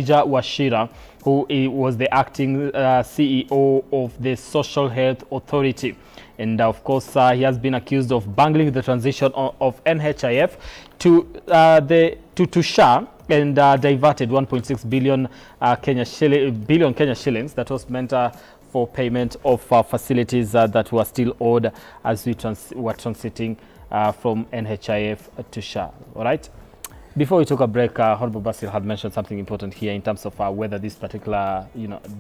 Elijah Wachira, who was the acting CEO of the Social Health Authority. And of course, he has been accused of bungling the transition of NHIF to SHA and diverted 1.6 billion Kenya shillings that was meant for payment of facilities that were still owed as we were transiting from NHIF to SHA. All right. Before we took a break, Honorable Basil had mentioned something important here in terms of whether this particular,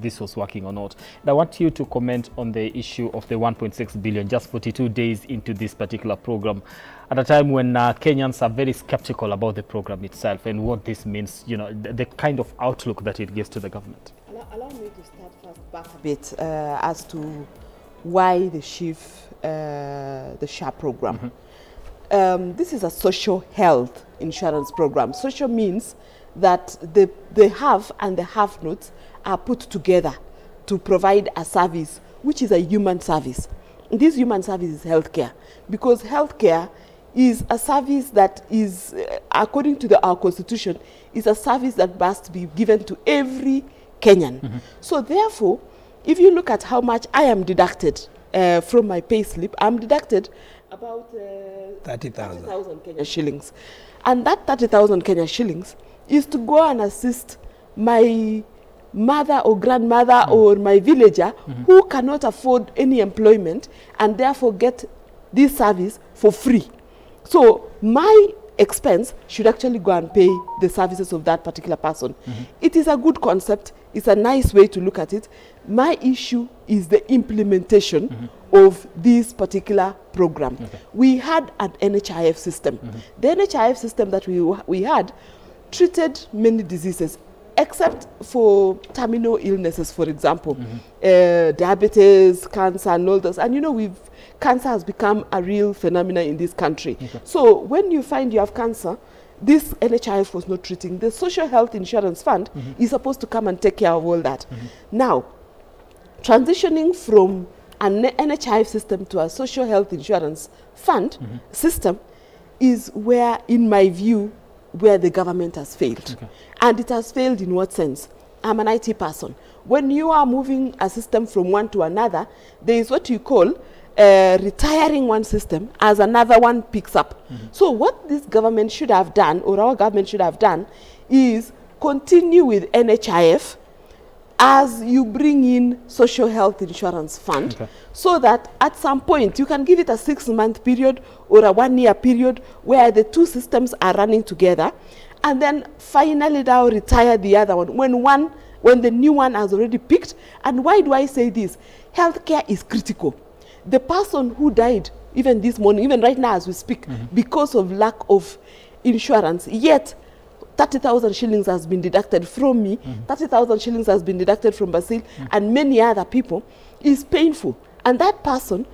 this was working or not. And I want you to comment on the issue of the 1.6 billion, just 42 days into this particular program, at a time when Kenyans are very skeptical about the program itself and what this means, the kind of outlook that it gives to the government. Allow me to start first back a bit as to why the SHA program. This is a social health insurance program. Social means that the have and the have-nots are put together to provide a service which is a human service. And this human service is healthcare, because healthcare is a service that is, according to our constitution, is a service that must be given to every Kenyan. So therefore, if you look at how much I am deducted from my pay slip, I'm deducted about 30,000 Kenya shillings. And that 30,000 Kenya shillings is to go and assist my mother or grandmother or my villager who cannot afford any employment and therefore get this service for free. So my expense should actually go and pay the services of that particular person. It is a good concept. It's a nice way to look at it. My issue is the implementation of this particular program. We had an NHIF system. The NHIF system that we had treated many diseases, except for terminal illnesses, for example, diabetes, cancer, and all those. And cancer has become a real phenomenon in this country. So when you find you have cancer, this NHIF was not treating. The Social Health Insurance Fund is supposed to come and take care of all that. Now, transitioning from an NHIF system to a Social Health Insurance Fund system is where, in my view, where the government has failed. And it has failed in what sense? I'm an IT person. When you are moving a system from one to another, there is what you call retiring one system as another one picks up. So what this government should have done, or our government should have done, is continue with NHIF as you bring in Social Health Insurance Fund, so that at some point you can give it a 6-month period or a 1-year period where the two systems are running together, and then finally now retire the other one when the new one has already picked. And why do I say this? Healthcare is critical. The person who died, even this morning, even right now as we speak, because of lack of insurance, yet 30,000 shillings has been deducted from me, 30,000 shillings has been deducted from Basil and many other people, is painful. And that person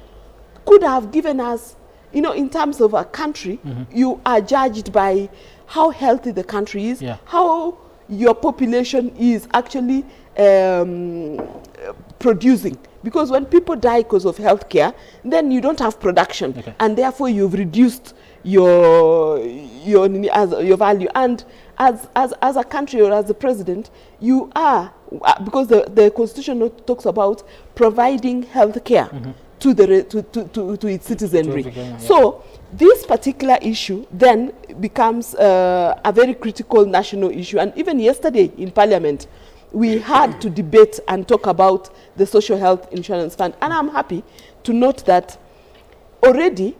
could have given us, in terms of a country, you are judged by how healthy the country is, how your population is actually producing. Because when people die because of healthcare, then you don't have production, and therefore you've reduced your value. And as a country or as a president, you are, because the constitution talks about providing healthcare to its citizenry. So this particular issue then becomes a very critical national issue. And even yesterday in Parliament, we had to debate and talk about the Social Health Insurance Fund. And I'm happy to note that already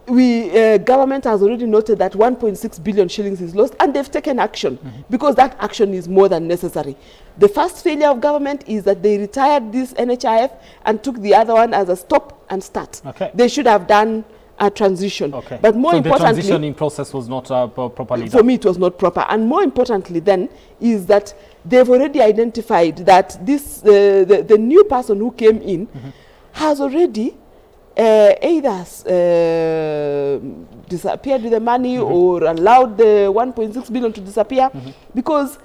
government has already noted that 1.6 billion shillings is lost, and they've taken action because that action is more than necessary. The first failure of government is that they retired this NHIF and took the other one as a stop and start. They should have done a transition. But more importantly, the transitioning process was not properly done. For me, it was not proper. And more importantly then is that they've already identified that this the new person who came in has already either disappeared with the money or allowed the 1.6 billion to disappear, because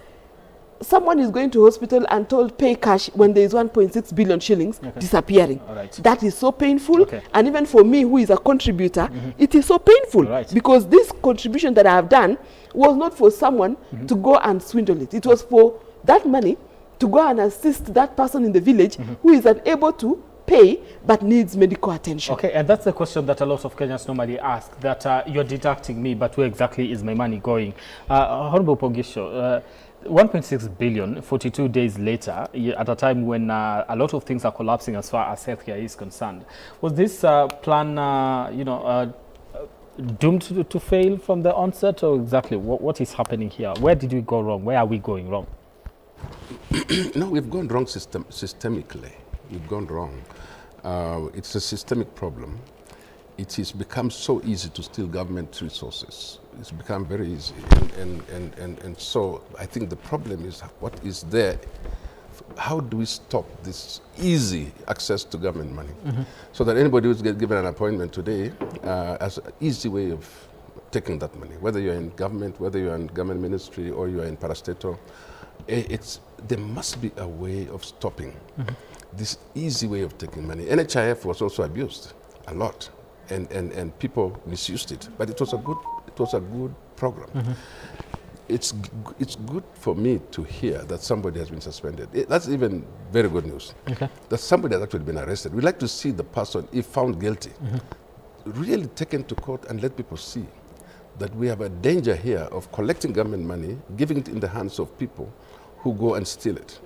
someone is going to hospital and told pay cash when there is 1.6 billion shillings disappearing. That is so painful. And even for me, who is a contributor, it is so painful because this contribution that I have done was not for someone to go and swindle it. It was for that money to go and assist that person in the village who is unable to pay but needs medical attention. Okay, and that's the question that a lot of Kenyans normally ask, that you're deducting me, but where exactly is my money going? Honorable Pogisho, 1.6 billion 42 days later, at a time when a lot of things are collapsing as far as healthcare is concerned. Was this plan, doomed to fail from the onset, or exactly what is happening here? Where did we go wrong? Where are we going wrong? No, we've gone wrong systemically. We've gone wrong. It's a systemic problem. It has become so easy to steal government resources. It's become very easy. And so I think the problem is what is there. How do we stop this easy access to government money? So that anybody who's given an appointment today has an easy way of taking that money, whether you're in government, whether you're in government ministry, or you're in parastatal. There must be a way of stopping this easy way of taking money. NHIF was also abused a lot, and people misused it. But it was a good program. It's good for me to hear that somebody has been suspended. That's even very good news. That somebody has actually been arrested. We'd like to see the person, if found guilty, really taken to court and let people see that we have a danger here of collecting government money, giving it in the hands of people who go and steal it.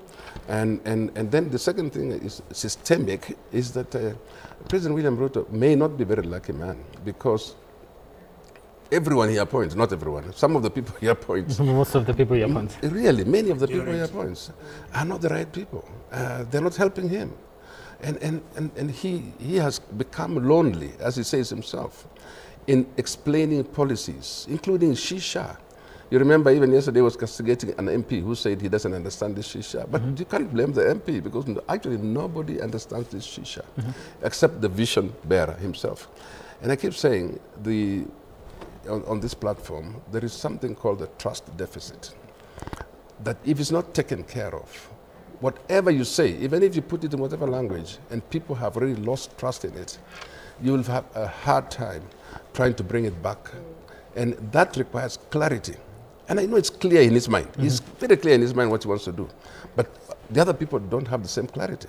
And then the second thing is systemic, is that President William Ruto may not be a very lucky man, because everyone he appoints, not everyone, some of the people he appoints. Most of the people he appoints. Really, many of the people he appoints are not the right people. They're not helping him. And he has become lonely, as he says himself, in explaining policies, including shisha. You remember even yesterday he was castigating an MP who said he doesn't understand this shisha. But you can't blame the MP, because actually nobody understands this shisha except the vision bearer himself. And I keep saying, on this platform, there is something called a trust deficit. That if it's not taken care of, whatever you say, even if you put it in whatever language, and people have really lost trust in it, you will have a hard time trying to bring it back. And that requires clarity. And I know it's clear in his mind. It's very clear in his mind what he wants to do. But the other people don't have the same clarity.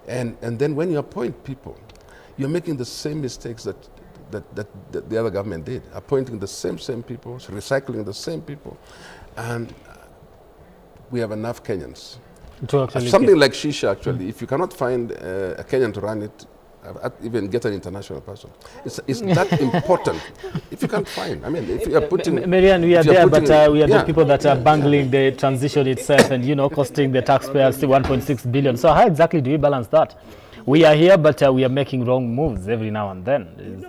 And then when you appoint people, you're making the same mistakes that the other government did, appointing the same people, recycling the same people. And we have enough Kenyans. Something like shisha, actually, if you cannot find a Kenyan to run it, even get an international person. It's that important. If you can't find, I mean, if you are putting... Marianne, we are there, but we are the people that are bungling the transition itself and, costing the taxpayers 1.6 billion. So how exactly do we balance that? We are here, but we are making wrong moves every now and then.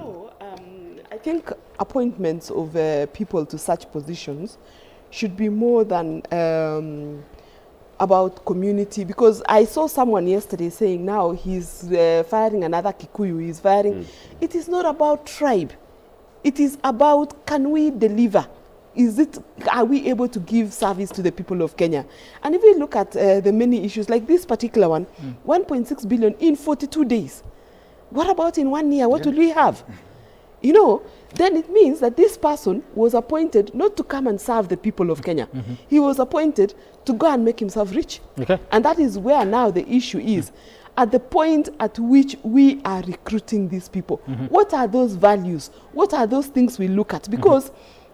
I think appointments of people to such positions should be more than about community, because I saw someone yesterday saying now he's firing another Kikuyu, he's firing. It is not about tribe. It is about, can we deliver? Are we able to give service to the people of Kenya? And if we look at the many issues, like this particular one, 1.6 billion in 42 days. What about in 1 year? What will we have? Then it means that this person was appointed not to come and serve the people of Kenya. He was appointed to go and make himself rich. And that is where now the issue is. At the point at which we are recruiting these people, what are those values? What are those things we look at? Because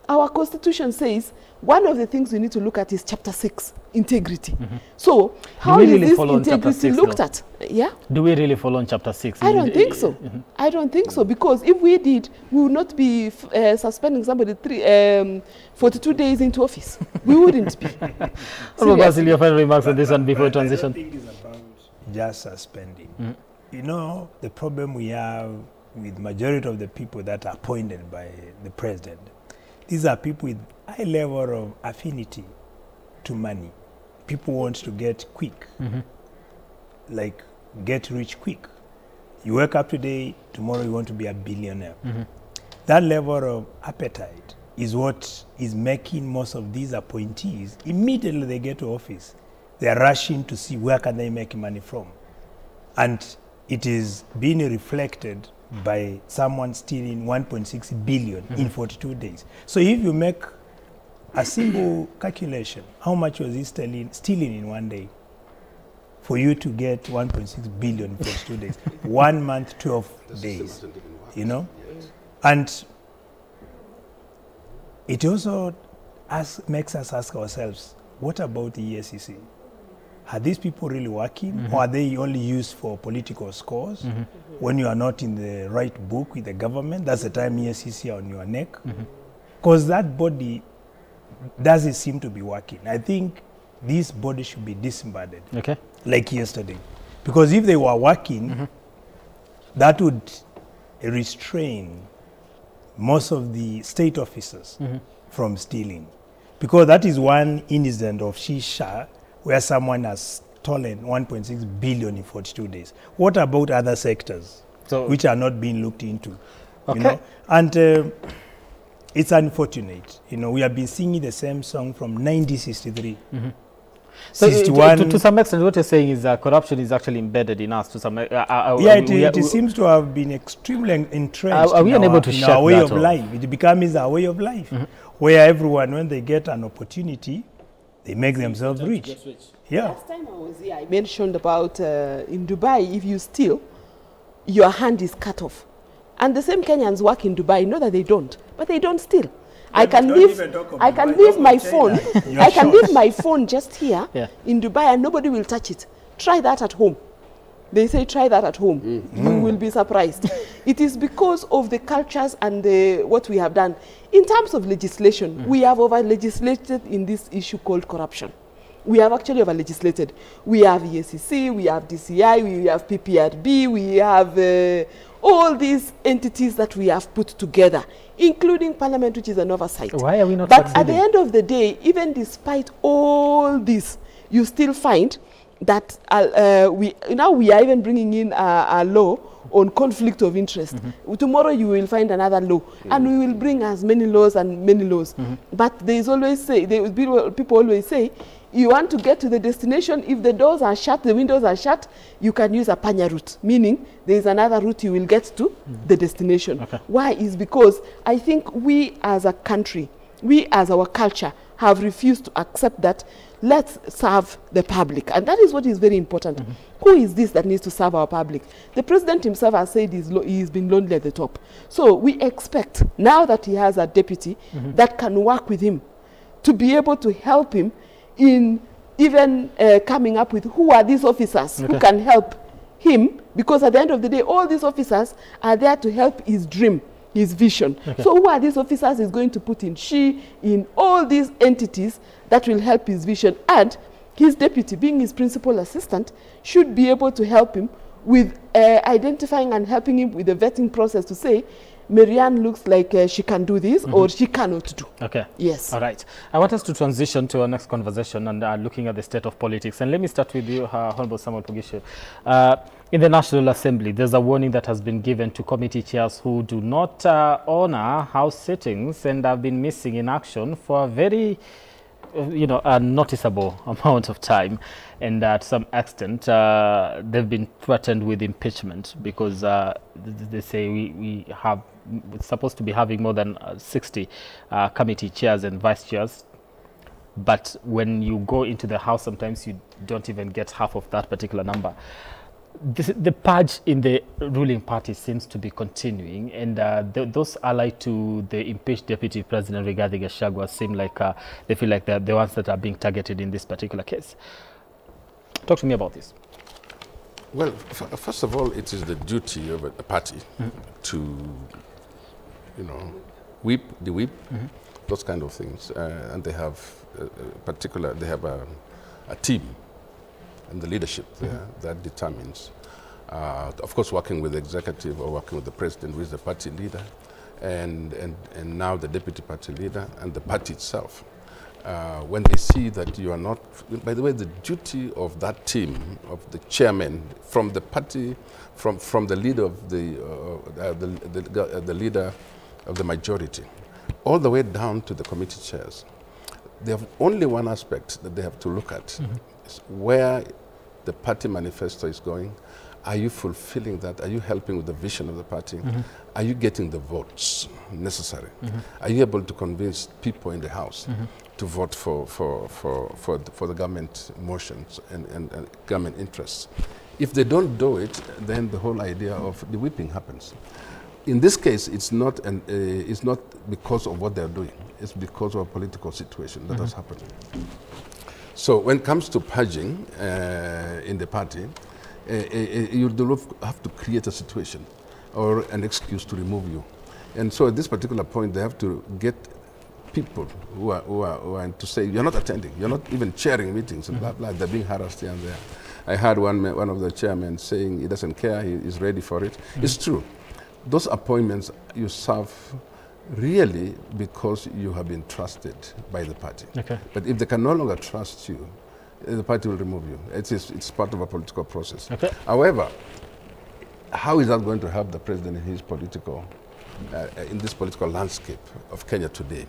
our constitution says one of the things we need to look at is chapter 6, integrity. So how is this integrity looked at? Yeah? Do we really follow on chapter 6? I don't think so. I don't think so, because if we did, we would not be suspending somebody 42 days into office. We wouldn't be. Basil, your final remarks on this one before transition. I think it's about just suspending. The problem we have with majority of the people that are appointed by the president, these are people with high level of affinity to money. People want to get quick, like get rich quick. You wake up today, tomorrow you want to be a billionaire. That level of appetite is what is making most of these appointees, immediately they get to office, they are rushing to see where can they make money from. And it is being reflected by someone stealing 1.6 billion in 42 days. So if you make a simple calculation, how much was he stealing in one day? For you to get 1.6 billion in 42 days. 1 month, 12 days, you know? And it also makes us ask ourselves, what about the ESCC? Are these people really working, or are they only used for political scores? When you are not in the right book with the government, that's the time ESCC are on your neck. Because that body doesn't seem to be working. I think this body should be disbanded, like yesterday. Because if they were working, that would restrain most of the state officers from stealing. Because that is one incident of Shisha where someone has stolen 1.6 billion in 42 days. What about other sectors which are not being looked into? You know? And it's unfortunate. You know, we have been singing the same song from 1963. So to some extent, what you're saying is corruption is actually embedded in us. To some, it seems to have been extremely entrenched in our way of life. It becomes our way of life, where everyone, when they get an opportunity, they make themselves rich. Yeah. Last time I was here, I mentioned about in Dubai, if you steal, your hand is cut off. And the same Kenyans work in Dubai, know that they don't, but they don't steal. I can leave my phone. I can leave my phone just here in Dubai, and nobody will touch it. Try that at home. They say try that at home. You will be surprised. It is because of the cultures and what we have done. In terms of legislation, we have over-legislated in this issue called corruption. We have actually over-legislated. We have ESCC, we have DCI, we have PPRB, we have all these entities that we have put together, including Parliament, which is an oversight. Why are we not But at the end of the day, even despite all this, you still find that we are even bringing in a law on conflict of interest. Tomorrow you will find another law, and we will bring as many laws and many laws. But there is always people always say, you want to get to the destination, if the doors are shut, the windows are shut, you can use a panya route, meaning there is another route you will get to the destination. Why? Is because I think we as a country, we as our culture, have refused to accept that let's serve the public. And that is what is very important. Who is this that needs to serve our public? The president himself has said he's been lonely at the top. So we expect, now that he has a deputy that can work with him, to be able to help him in even coming up with who are these officers who can help him, because at the end of the day, all these officers are there to help his dream, his vision. So who are these officers is going to put in all these entities that will help his vision, and his deputy, being his principal assistant, should be able to help him with identifying and helping him with the vetting process to say, Marianne looks like she can do this or she cannot do. Yes. All right. I want us to transition to our next conversation and looking at the state of politics. And let me start with you, Honorable Samuel Pugisho. In the National Assembly, there's a warning that has been given to committee chairs who do not honor House sittings and have been missing in action for a very a noticeable amount of time, and to some extent they've been threatened with impeachment because they say we're supposed to be having more than 60 committee chairs and vice chairs, but when you go into the House, sometimes you don't even get half of that particular number. The purge in the ruling party seems to be continuing, and those allied to the impeached Deputy President Rigathi Gachagua seem like they feel like they're the ones that are being targeted in this particular case. Talk to me about this. Well, first of all, it is the duty of a party to, whip, those kind of things, and they have they have a team and the leadership there that determines, of course, working with the executive or working with the president, who is the party leader, and now the deputy party leader and the party itself. When they see that you are not, by the way, the duty of that team, of the chairman, from the party, from the leader of the leader of the majority, all the way down to the committee chairs. They have only one aspect that they have to look at, is where the party manifesto is going. Are you fulfilling that? Are you helping with the vision of the party? Are you getting the votes necessary? Are you able to convince people in the House to vote for the government motions and government interests? If they don't do it, then the whole idea of the whipping happens. In this case, it's not because of what they're doing. It's because of a political situation that has happened. So when it comes to purging in the party, you have to create a situation or an excuse to remove you. And so at this particular point, they have to get people who are to say, you're not attending, you're not even chairing meetings, and blah, blah, they're being harassed here and there. I heard one of the chairmen saying he doesn't care, he is ready for it. It's true. Those appointments you serve really because you have been trusted by the party. Okay. But if they can no longer trust you, the party will remove you. It's part of a political process. Okay. However, how is that going to help the president in his political, in this political landscape of Kenya today?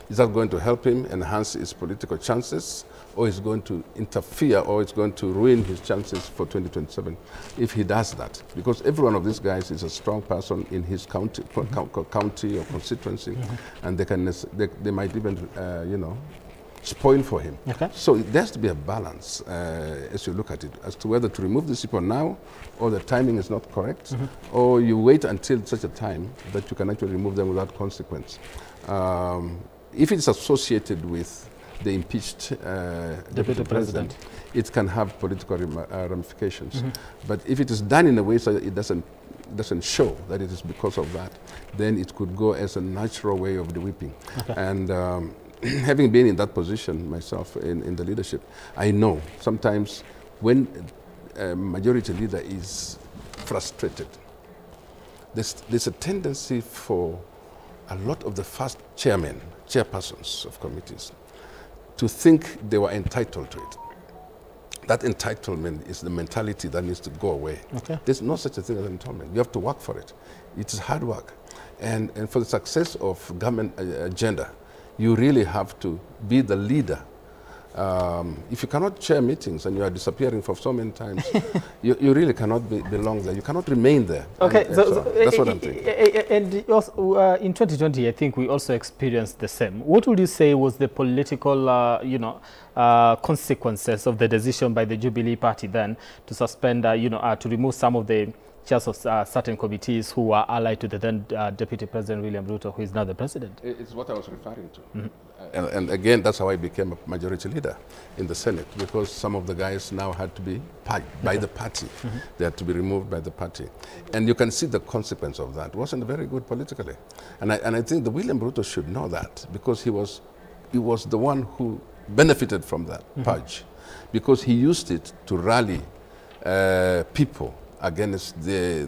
Is that going to help him enhance his political chances, or is going to interfere, or it's going to ruin his chances for 2027 if he does that? Because every one of these guys is a strong person in his county, county or constituency, and they might even, you know, spoil for him. Okay. So there has to be a balance as you look at it, as to whether to remove these people now, or the timing is not correct, or you wait until such a time that you can actually remove them without consequence. If it's associated with the impeached deputy president, it can have political ramifications. But if it is done in a way so that it doesn't show that it is because of that, then it could go as a natural way of the whipping. Okay. And having been in that position myself in the leadership, I know sometimes when a majority leader is frustrated, there's a tendency for a lot of the first chairpersons of committees to think they were entitled to it. That entitlement is the mentality that needs to go away. Okay. There's no such a thing as entitlement. You have to work for it. It is hard work. And for the success of government agenda, you really have to be the leader. If you cannot chair meetings and you are disappearing for so many times, you really cannot belong there. You cannot remain there. Okay, so that's what I'm thinking. And also, in 2020, I think we also experienced the same. What would you say was the political, you know, consequences of the decision by the Jubilee Party then to suspend, you know, to remove some of the chairs of certain committees who are allied to the then Deputy President William Ruto, who is now the president? It's what I was referring to. And again, that's how I became a majority leader in the Senate, because some of the guys now had to be by the party. They had to be removed by the party. And you can see the consequence of that. It wasn't very good politically. And I think the William Ruto should know that, because he was the one who benefited from that purge, because he used it to rally people against the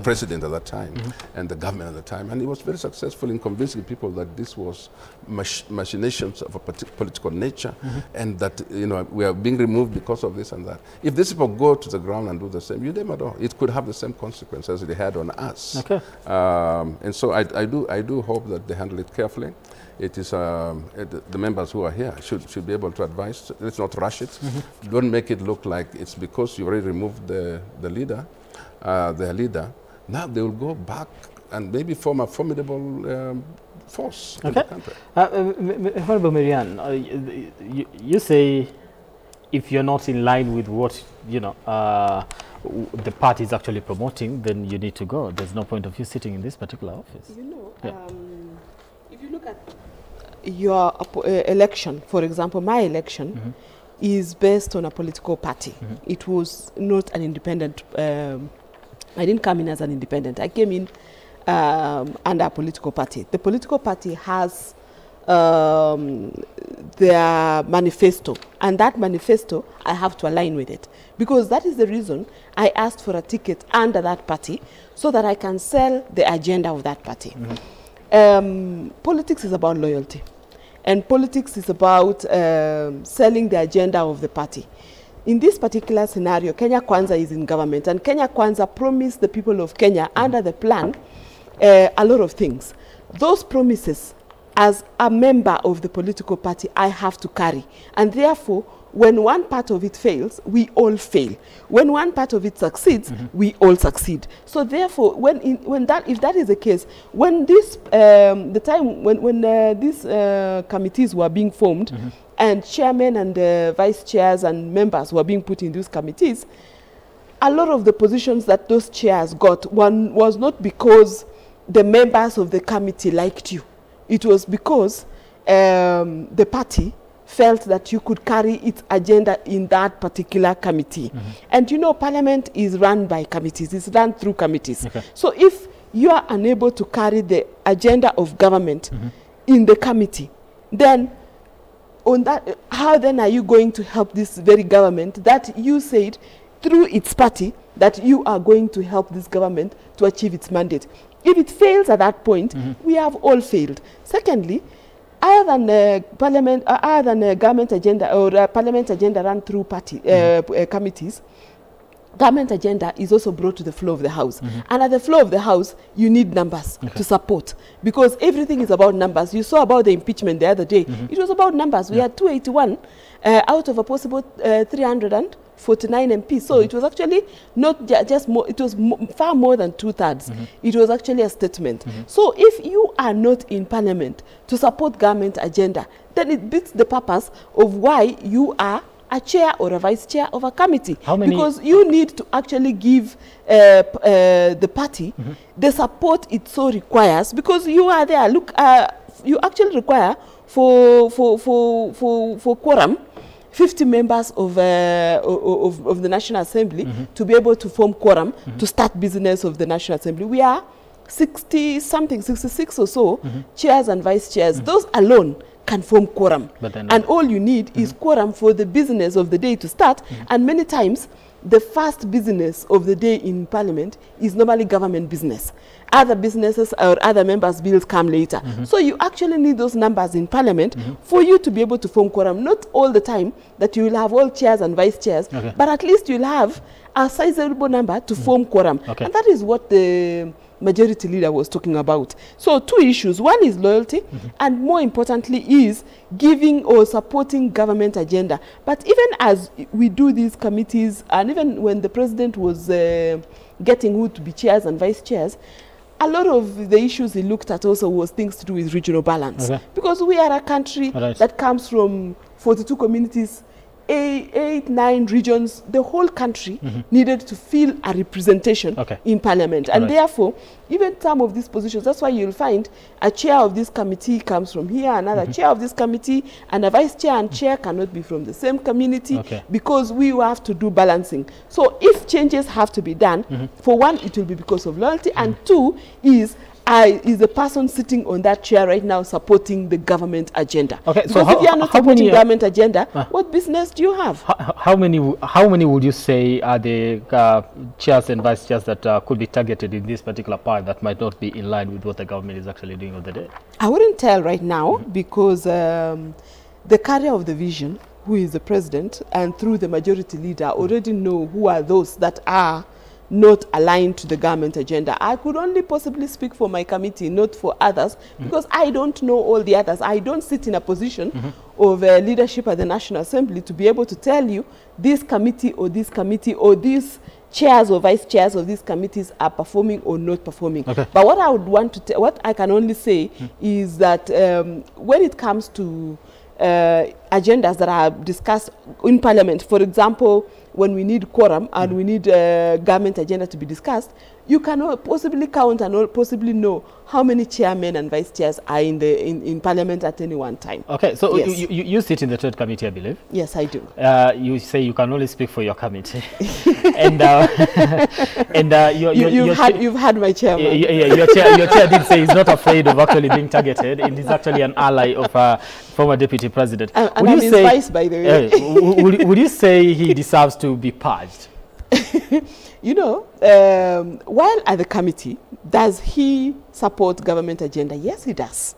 president at that time and the government at the time, and he was very successful in convincing people that this was machinations of a political nature, and that, you know, we are being removed because of this and that. If these people go to the ground and do the same, you never know. It could have the same consequences they had on us. Okay. And so I do hope that they handle it carefully. It is the members who are here should be able to advise. Let's not rush it. Don't make it look like it's because you already removed their leader. Now they will go back and maybe form a formidable force in the country. Honorable Marianne, you say if you're not in line with what, you know, the party is actually promoting, then you need to go. There's no point of you sitting in this particular office. You know, if you look at your election, for example, my election is based on a political party. It was not an independent. I didn't come in as an independent. I came in under a political party. The political party has their manifesto, and that manifesto, I have to align with it, because that is the reason I asked for a ticket under that party, so that I can sell the agenda of that party. Politics is about loyalty, and politics is about selling the agenda of the party. In this particular scenario, Kenya Kwanza is in government, and Kenya Kwanza promised the people of Kenya under the plan a lot of things. those promises, as a member of the political party, I have to carry. And therefore, when one part of it fails, we all fail. When one part of it succeeds, we all succeed. So therefore, if that is the case, when this the time when these committees were being formed, and chairmen and vice chairs and members were being put in those committees, a lot of the positions that those chairs got, one was not because the members of the committee liked you. It was because the party felt that you could carry its agenda in that particular committee. And you know, Parliament is run by committees. It's run through committees. Okay. So if you are unable to carry the agenda of government in the committee, then on that, how then are you going to help this very government that you said through its party that you are going to help this government to achieve its mandate? If it fails at that point, we have all failed. Secondly, other than parliament, other than government agenda or parliament agenda run through party committees, government agenda is also brought to the floor of the House. And at the floor of the House, you need numbers to support, because everything is about numbers. You saw about the impeachment the other day. It was about numbers. We had 281 out of a possible 349 MPs. So it was actually not just more, it was far more than 2/3. It was actually a statement. So if you are not in Parliament to support government agenda, then it beats the purpose of why you are a chair or a vice chair of a committee. How many? Because you need to actually give the party the support it so requires, because you are there. Look, you actually require for quorum 50 members of the National Assembly to be able to form quorum to start business of the National Assembly. We are 60-something, 66 or so chairs and vice chairs. Those alone can form quorum. And all you need is quorum for the business of the day to start. And many times, the first business of the day in Parliament is normally government business. Other businesses or other members' bills come later. So you actually need those numbers in Parliament for you to be able to form quorum. Not all the time that you will have all chairs and vice chairs, but at least you'll have a sizable number to form quorum. And that is what the majority leader was talking about. So two issues. One is loyalty, and more importantly is giving or supporting government agenda. But even as we do these committees, and even when the president was getting who to be chairs and vice chairs, a lot of the issues he looked at also was things to do with regional balance. Because we are a country that comes from 42 communities, 9 regions. The whole country needed to feel a representation in Parliament. And therefore, even some of these positions, that's why you'll find a chair of this committee comes from here, another chair of this committee, and a vice chair and chair cannot be from the same community, because we have to do balancing. So if changes have to be done, for one, it will be because of loyalty, and two is the person sitting on that chair right now supporting the government agenda. Because so if you are not supporting government agenda, what business do you have? How many would you say are the chairs and vice chairs that could be targeted in this particular part that might not be in line with what the government is actually doing on the day? I wouldn't tell right now, because the carrier of the vision, who is the president, and through the majority leader, already know who are those that are not aligned to the government agenda. I could only possibly speak for my committee, not for others, because I don't know all the others. I don't sit in a position of leadership at the National Assembly to be able to tell you this committee or these chairs or vice chairs of these committees are performing or not performing. But what I would want to, what I can only say is that when it comes to agendas that are discussed in Parliament, for example, when we need quorum and we need government agenda to be discussed, you cannot possibly count and possibly know how many chairmen and vice chairs are in Parliament at any one time. Okay, so yes. you sit in the Trade Committee, I believe. Yes, I do. You say you can only speak for your committee. and you've had my chairman. Your chair did say he's not afraid of actually being targeted, and he's actually an ally of former deputy president. And I'm his vice, by the way. Would you say he deserves to be purged? You know, while at the committee, does he support government agenda? Yes, he does.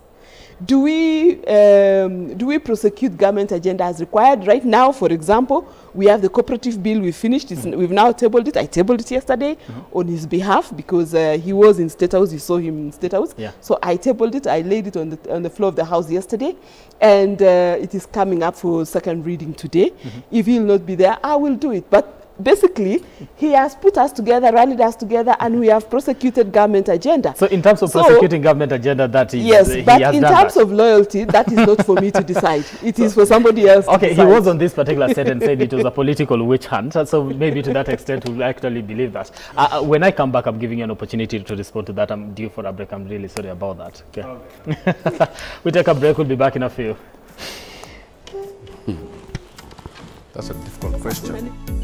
Do we prosecute government agenda as required? Right now, for example, we have the cooperative bill we finished. We've now tabled it. I tabled it yesterday on his behalf because he was in State House. You saw him in State House. Yeah. So I tabled it. I laid it on the floor of the House yesterday. And it is coming up for second reading today. If he'll not be there, I will do it. But basically, he has put us together, rallied us together, and we have prosecuted government agenda. So in terms of prosecuting government agenda, that is, yes, but in terms of loyalty, that is not for me to decide. It is for somebody else to decide. He was on this particular set and said it was a political witch hunt. So maybe to that extent, we'll actually believe that. When I come back, I'm giving you an opportunity to respond to that. I'm due for a break. I'm really sorry about that. Okay. We take a break. We'll be back in a few. That's a difficult question.